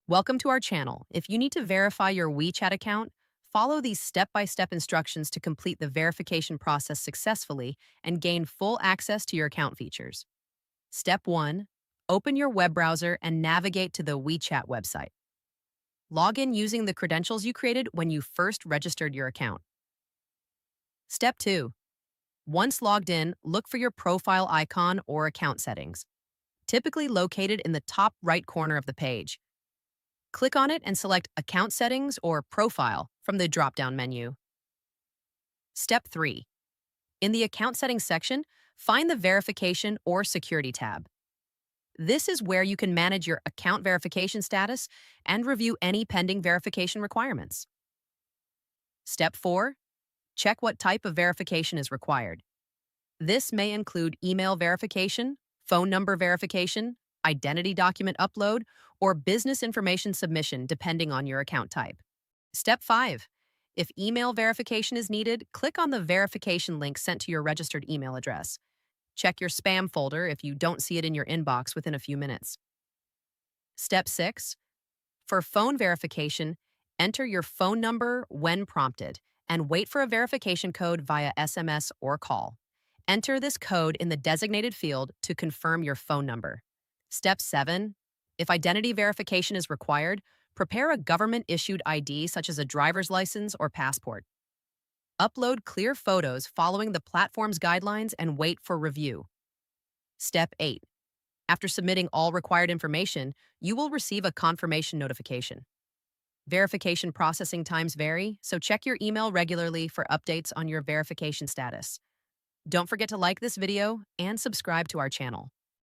Welcome to our channel. If you need to verify your WeChat account, follow these step-by-step instructions to complete the verification process successfully and gain full access to your account features. Step 1. Open your web browser and navigate to the WeChat website. Log in using the credentials you created when you first registered your account. Step 2. Once logged in, look for your profile icon or account settings, typically located in the top right corner of the page. Click on it and select Account Settings or Profile from the drop-down menu. Step 3. In the Account Settings section, find the Verification or Security tab. This is where you can manage your account verification status and review any pending verification requirements. Step 4. Check what type of verification is required. This may include email verification, phone number verification, identity document upload, or business information submission depending on your account type. Step 5. If email verification is needed, click on the verification link sent to your registered email address. Check your spam folder if you don't see it in your inbox within a few minutes. Step 6. For phone verification, enter your phone number when prompted and wait for a verification code via SMS or call. Enter this code in the designated field to confirm your phone number. Step 7. If identity verification is required, prepare a government-issued ID such as a driver's license or passport. Upload clear photos following the platform's guidelines and wait for review. Step 8. After submitting all required information, you will receive a confirmation notification. Verification processing times vary, so check your email regularly for updates on your verification status. Don't forget to like this video and subscribe to our channel.